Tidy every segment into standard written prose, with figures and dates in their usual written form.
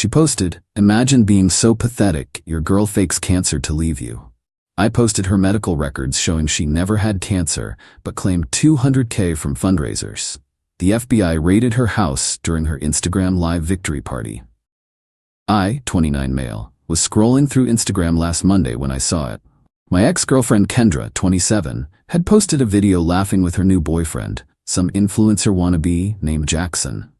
She posted, "Imagine being so pathetic, your girl fakes cancer to leave you." I posted her medical records showing she never had cancer, but claimed $200K from fundraisers. The FBI raided her house during her Instagram live victory party. I, 29 male, was scrolling through Instagram last Monday when I saw it. My ex-girlfriend Kendra, 27, had posted a video laughing with her new boyfriend, some influencer wannabe named Jackson.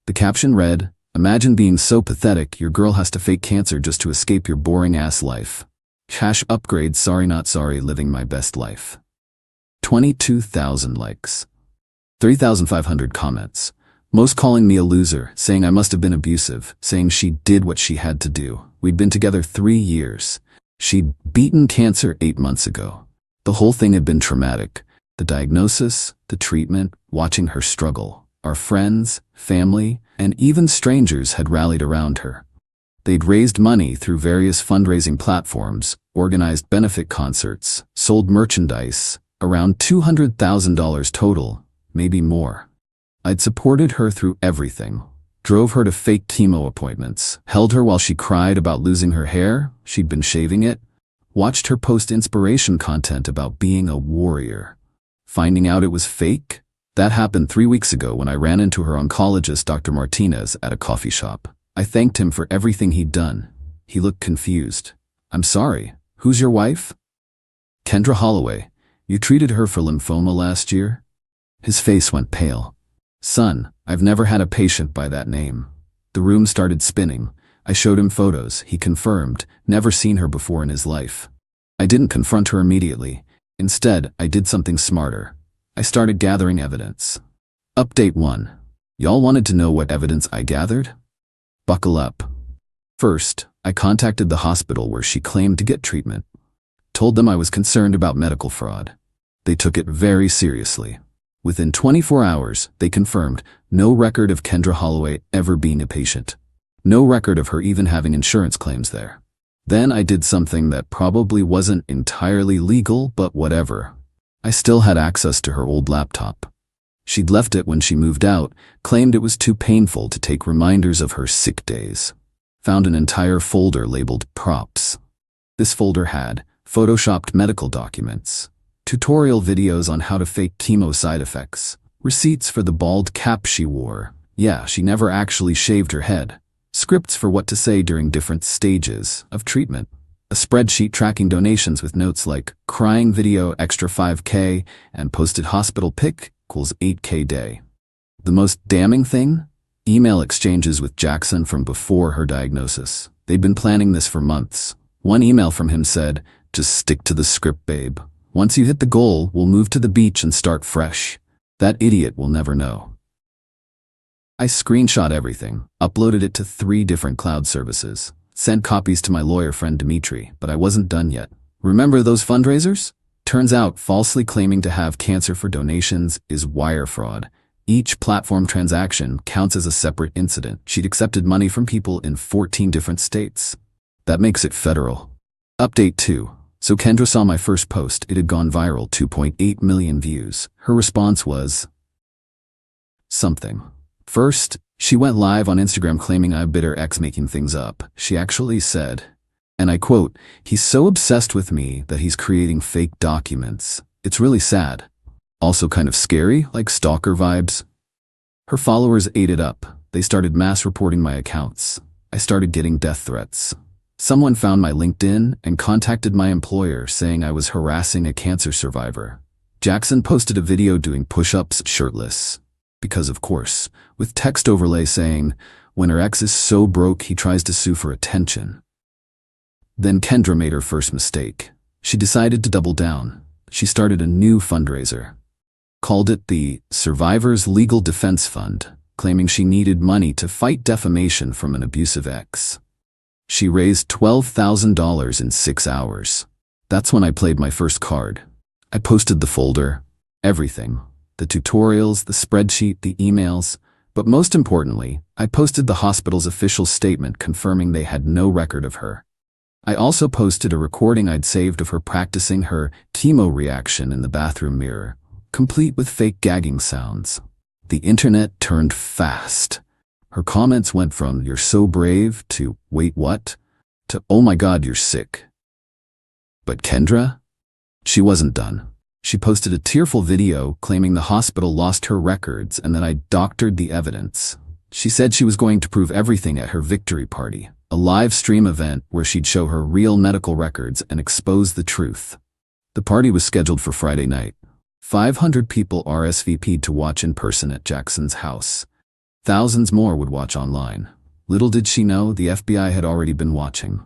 The caption read, "Imagine being so pathetic, your girl has to fake cancer just to escape your boring-ass life. #upgrade sorry not sorry living my best life." 22,000 likes. 3,500 comments. Most calling me a loser, saying I must have been abusive, saying she did what she had to do. We'd been together 3 years. She'd beaten cancer 8 months ago. The whole thing had been traumatic. The diagnosis, the treatment, watching her struggle. Our friends, family, and even strangers had rallied around her. They'd raised money through various fundraising platforms, organized benefit concerts, sold merchandise, around $200,000 total, maybe more. I'd supported her through everything. Drove her to fake chemo appointments, held her while she cried about losing her hair, she'd been shaving it, watched her post inspiration content about being a warrior. Finding out it was fake? That happened 3 weeks ago when I ran into her oncologist, Dr. Martinez, at a coffee shop. I thanked him for everything he'd done. He looked confused. "I'm sorry, who's your wife?" "Kendra Holloway. You treated her for lymphoma last year?" His face went pale. "Son, I've never had a patient by that name." The room started spinning. I showed him photos. He confirmed, never seen her before in his life. I didn't confront her immediately. Instead, I did something smarter. I started gathering evidence. Update 1. Y'all wanted to know what evidence I gathered? Buckle up. First, I contacted the hospital where she claimed to get treatment. Told them I was concerned about medical fraud. They took it very seriously. Within 24 hours, they confirmed no record of Kendra Holloway ever being a patient. No record of her even having insurance claims there. Then I did something that probably wasn't entirely legal, but whatever. I still had access to her old laptop. She'd left it when she moved out, claimed it was too painful to take reminders of her sick days. Found an entire folder labeled props. This folder had photoshopped medical documents, tutorial videos on how to fake chemo side effects, receipts for the bald cap she wore. Yeah, she never actually shaved her head. Scripts for what to say during different stages of treatment. A spreadsheet tracking donations with notes like crying video extra 5K and posted hospital pic equals 8K day. The most damning thing? Email exchanges with Jackson from before her diagnosis. They'd been planning this for months. One email from him said, "Just stick to the script, babe. Once you hit the goal, we'll move to the beach and start fresh." That idiot will never know. I screenshot everything, uploaded it to 3 different cloud services, sent copies to my lawyer friend Dimitri, but I wasn't done yet. Remember those fundraisers? Turns out falsely claiming to have cancer for donations is wire fraud. Each platform transaction counts as a separate incident. She'd accepted money from people in 14 different states. That makes it federal. Update 2. So Kendra saw my first post. It had gone viral, 2.8 million views. Her response was something. First, she went live on Instagram claiming I bit her ex making things up. She actually said, and I quote, "He's so obsessed with me that he's creating fake documents. It's really sad. Also kind of scary, like stalker vibes." Her followers ate it up. They started mass reporting my accounts. I started getting death threats. Someone found my LinkedIn and contacted my employer saying I was harassing a cancer survivor. Jackson posted a video doing push-ups shirtless. Because of course, with text overlay saying, when her ex is so broke he tries to sue for attention. Then Kendra made her first mistake. She decided to double down. She started a new fundraiser. Called it the Survivors Legal Defense Fund, claiming she needed money to fight defamation from an abusive ex. She raised $12,000 in 6 hours. That's when I played my first card. I posted the folder, everything. The tutorials, the spreadsheet, the emails, but most importantly, I posted the hospital's official statement confirming they had no record of her. I also posted a recording I'd saved of her practicing her chemo reaction in the bathroom mirror, complete with fake gagging sounds. The internet turned fast. Her comments went from "you're so brave" to "wait, what?" to "oh my god, you're sick." But Kendra? She wasn't done. She posted a tearful video claiming the hospital lost her records and that I doctored the evidence. She said she was going to prove everything at her victory party, a live stream event where she'd show her real medical records and expose the truth. The party was scheduled for Friday night. 500 people RSVP'd to watch in person at Jackson's house. Thousands more would watch online. Little did she know the FBI had already been watching.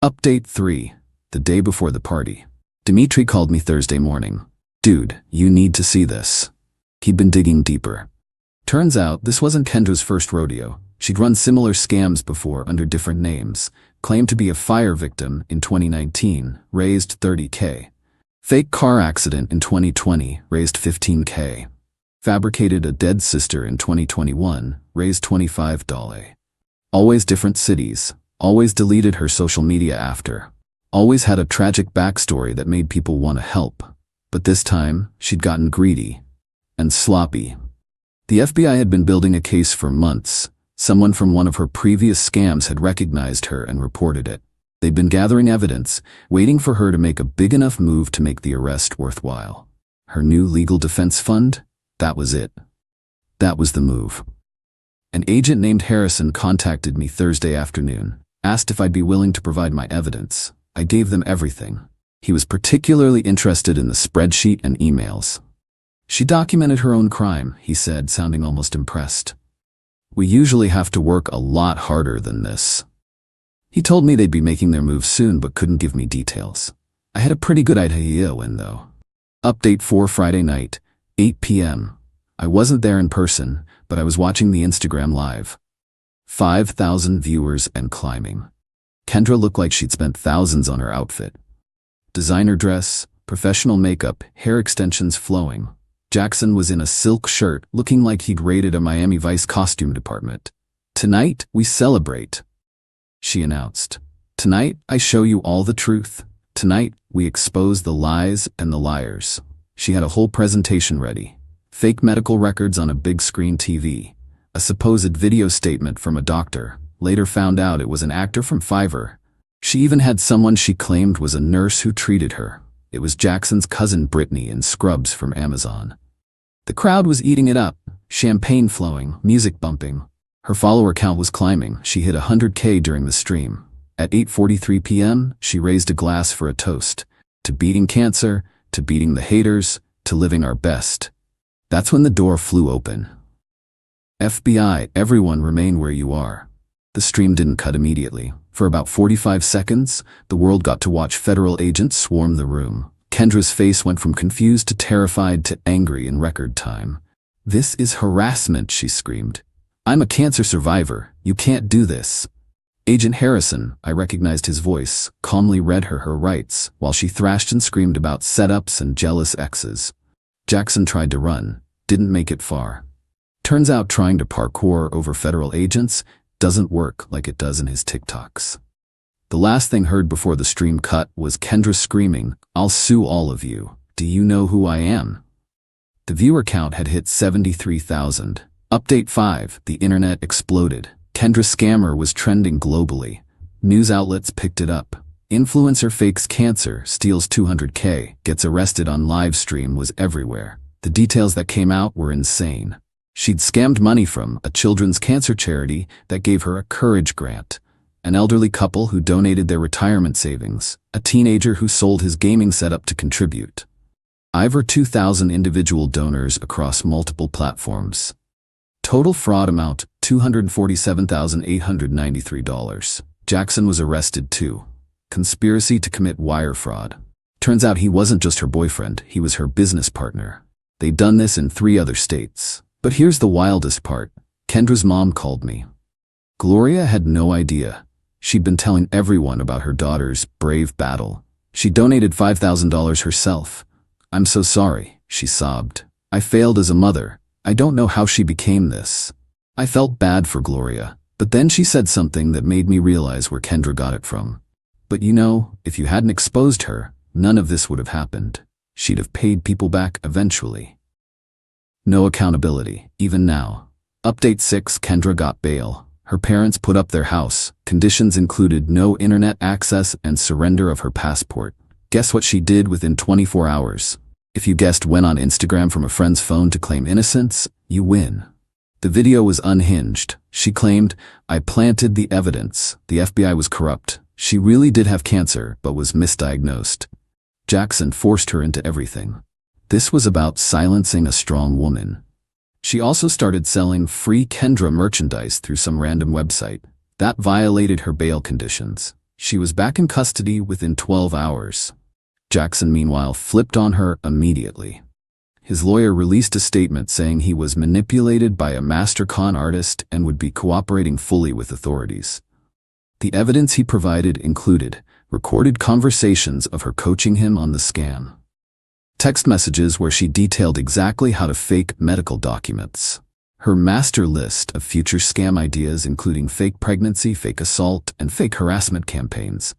Update 3. The day before the party. Dimitri called me Thursday morning. "Dude, you need to see this." He'd been digging deeper. Turns out this wasn't Kendra's first rodeo. She'd run similar scams before under different names. Claimed to be a fire victim in 2019, raised $30K. Fake car accident in 2020, raised $15K. Fabricated a dead sister in 2021, raised $25. Always different cities. Always deleted her social media after. Always had a tragic backstory that made people want to help. But this time, she'd gotten greedy. And sloppy. The FBI had been building a case for months. Someone from one of her previous scams had recognized her and reported it. They'd been gathering evidence, waiting for her to make a big enough move to make the arrest worthwhile. Her new legal defense fund? That was it. That was the move. An agent named Harrison contacted me Thursday afternoon, asked if I'd be willing to provide my evidence. I gave them everything. He was particularly interested in the spreadsheet and emails. She documented her own crime, he said, sounding almost impressed. "We usually have to work a lot harder than this." He told me they'd be making their move soon but couldn't give me details. I had a pretty good idea when, though. Update 4 Friday night, 8 p.m. I wasn't there in person, but I was watching the Instagram live. 5,000 viewers and climbing. Kendra looked like she'd spent thousands on her outfit. Designer dress, professional makeup, hair extensions flowing. Jackson was in a silk shirt, looking like he'd raided a Miami Vice costume department. "Tonight, we celebrate," she announced. "Tonight, I show you all the truth. Tonight, we expose the lies and the liars." She had a whole presentation ready. Fake medical records on a big screen TV. A supposed video statement from a doctor. Later found out it was an actor from Fiverr. She even had someone she claimed was a nurse who treated her. It was Jackson's cousin Brittany in scrubs from Amazon. The crowd was eating it up, champagne flowing, music bumping. Her follower count was climbing. She hit 100K during the stream. At 8:43 p.m., she raised a glass for a toast. To beating cancer, to beating the haters, to living our best. That's when the door flew open. FBI, everyone remain where you are. The stream didn't cut immediately. For about 45 seconds, the world got to watch federal agents swarm the room. Kendra's face went from confused to terrified to angry in record time. "This is harassment," she screamed. "I'm a cancer survivor. You can't do this." Agent Harrison, I recognized his voice, calmly read her rights, while she thrashed and screamed about setups and jealous exes. Jackson tried to run, didn't make it far. Turns out trying to parkour over federal agents doesn't work like it does in his TikToks. The last thing heard before the stream cut was Kendra screaming, "I'll sue all of you. Do you know who I am?" The viewer count had hit 73,000. Update 5, the internet exploded. Kendra scammer was trending globally. News outlets picked it up. Influencer fakes cancer, steals 200K, gets arrested on live stream was everywhere. The details that came out were insane. She'd scammed money from a children's cancer charity that gave her a courage grant, an elderly couple who donated their retirement savings, a teenager who sold his gaming setup to contribute. Over 2,000 individual donors across multiple platforms. Total fraud amount, $247,893. Jackson was arrested too. Conspiracy to commit wire fraud. Turns out he wasn't just her boyfriend, he was her business partner. They'd done this in 3 other states. But here's the wildest part. Kendra's mom called me. Gloria had no idea. She'd been telling everyone about her daughter's brave battle. She donated $5,000 herself. "I'm so sorry," she sobbed. "I failed as a mother. I don't know how she became this." I felt bad for Gloria, but then she said something that made me realize where Kendra got it from. "But you know, if you hadn't exposed her, none of this would have happened. She'd have paid people back eventually." No accountability, even now. Update 6: Kendra got bail. Her parents put up their house. Conditions included no internet access and surrender of her passport. Guess what she did within 24 hours? If you guessed went on Instagram from a friend's phone to claim innocence, you win. The video was unhinged. She claimed, "I planted the evidence. The FBI was corrupt. She really did have cancer, but was misdiagnosed. Jackson forced her into everything." This was about silencing a strong woman. She also started selling free Kendra merchandise through some random website. That violated her bail conditions. She was back in custody within 12 hours. Jackson, meanwhile, flipped on her immediately. His lawyer released a statement saying he was manipulated by a master con artist and would be cooperating fully with authorities. The evidence he provided included recorded conversations of her coaching him on the scam, text messages where she detailed exactly how to fake medical documents, her master list of future scam ideas including fake pregnancy, fake assault, and fake harassment campaigns,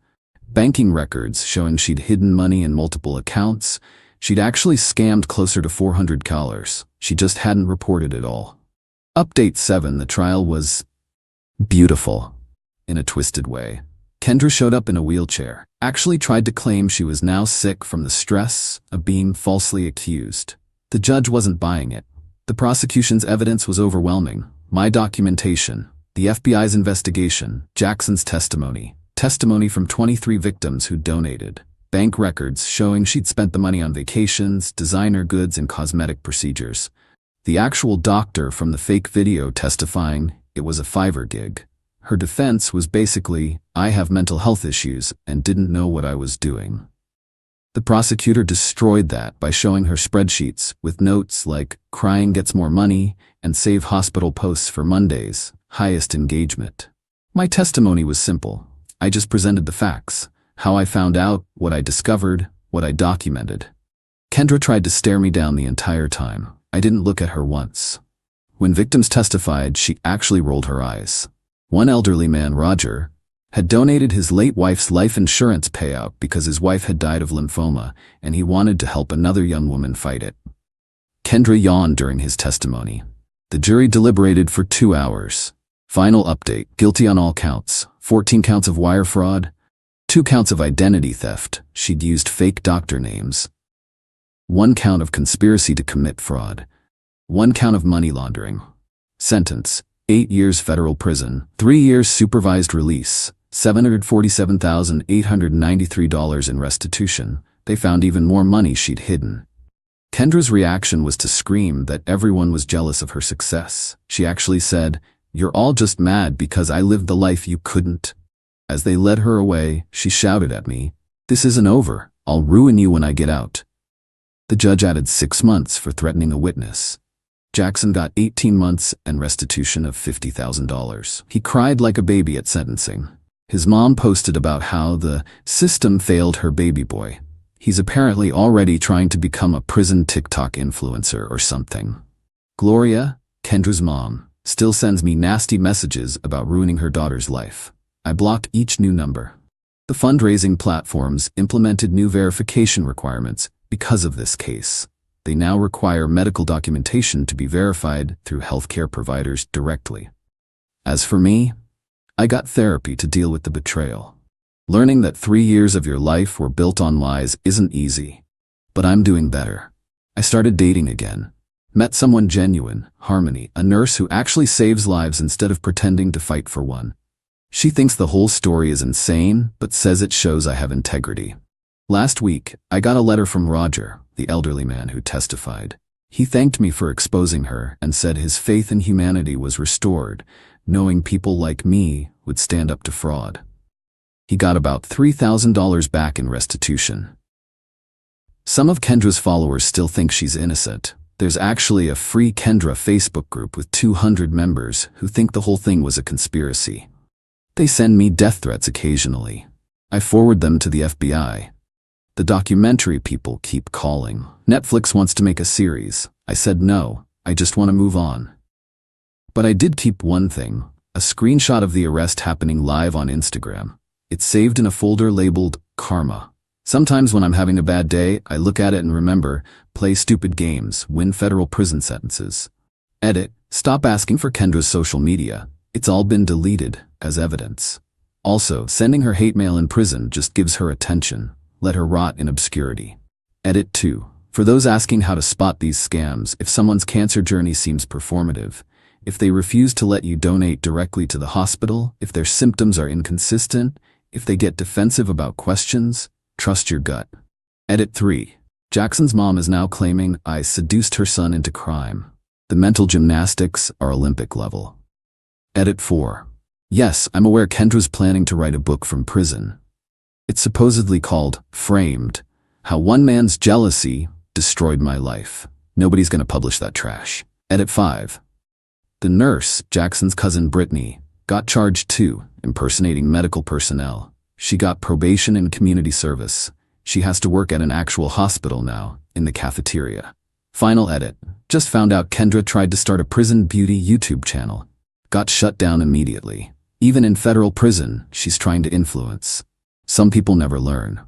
banking records showing she'd hidden money in multiple accounts. She'd actually scammed closer to $400. She just hadn't reported it all. Update 7: The trial was beautiful in a twisted way. Kendra showed up in a wheelchair, actually tried to claim she was now sick from the stress of being falsely accused. The judge wasn't buying it. The prosecution's evidence was overwhelming. My documentation, the FBI's investigation, Jackson's testimony from 23 victims who donated, bank records showing she'd spent the money on vacations, designer goods, and cosmetic procedures. The actual doctor from the fake video testifying it was a Fiverr gig. Her defense was basically, "I have mental health issues and didn't know what I was doing." The prosecutor destroyed that by showing her spreadsheets with notes like, "Crying gets more money," and "Save hospital posts for Mondays, highest engagement." My testimony was simple. I just presented the facts. How I found out, what I discovered, what I documented. Kendra tried to stare me down the entire time. I didn't look at her once. When victims testified, she actually rolled her eyes. One elderly man, Roger, had donated his late wife's life insurance payout because his wife had died of lymphoma and he wanted to help another young woman fight it. Kendra yawned during his testimony. The jury deliberated for 2 hours. Final update: guilty on all counts. 14 counts of wire fraud, 2 counts of identity theft. She'd used fake doctor names. 1 count of conspiracy to commit fraud. 1 count of money laundering. Sentence: 8 years federal prison, 3 years supervised release, $747,893 in restitution. They found even more money she'd hidden. Kendra's reaction was to scream that everyone was jealous of her success. She actually said, "You're all just mad because I lived the life you couldn't." As they led her away, she shouted at me, "This isn't over. I'll ruin you when I get out." The judge added 6 months for threatening a witness. Jackson got 18 months and restitution of $50,000. He cried like a baby at sentencing. His mom posted about how the system failed her baby boy. He's apparently already trying to become a prison TikTok influencer or something. Gloria, Kendra's mom, still sends me nasty messages about ruining her daughter's life. I blocked each new number. The fundraising platforms implemented new verification requirements because of this case. They now require medical documentation to be verified through healthcare providers directly. As for me, I got therapy to deal with the betrayal. Learning that 3 years of your life were built on lies isn't easy, but I'm doing better. I started dating again. Met someone genuine, Harmony, a nurse who actually saves lives instead of pretending to fight for one. She thinks the whole story is insane, but says it shows I have integrity. Last week, I got a letter from Roger, the elderly man who testified. He thanked me for exposing her and said his faith in humanity was restored, knowing people like me would stand up to fraud. He got about $3,000 back in restitution. Some of Kendra's followers still think she's innocent. There's actually a free Kendra Facebook group with 200 members who think the whole thing was a conspiracy. They send me death threats occasionally. I forward them to the FBI. The documentary people keep calling. Netflix wants to make a series. I said no, I just want to move on. But I did keep one thing, a screenshot of the arrest happening live on Instagram. It's saved in a folder labeled Karma. Sometimes when I'm having a bad day, I look at it and remember, play stupid games, win federal prison sentences. Edit, Stop asking for Kendra's social media. It's all been deleted as evidence. Also, sending her hate mail in prison just gives her attention. Let her rot in obscurity. Edit 2. For those asking how to spot these scams, if someone's cancer journey seems performative, if they refuse to let you donate directly to the hospital, if their symptoms are inconsistent, if they get defensive about questions, trust your gut. Edit 3. Jackson's mom is now claiming I seduced her son into crime. The mental gymnastics are Olympic level. Edit 4. Yes, I'm aware Kendra's planning to write a book from prison. It's supposedly called Framed, How One Man's Jealousy Destroyed My Life. Nobody's gonna publish that trash. Edit 5. The nurse, Jackson's cousin Brittany, got charged too, impersonating medical personnel. She got probation in community service. She has to work at an actual hospital now, in the cafeteria. Final edit. Just found out Kendra tried to start a prison beauty YouTube channel. Got shut down immediately. Even in federal prison, she's trying to influence. Some people never learn.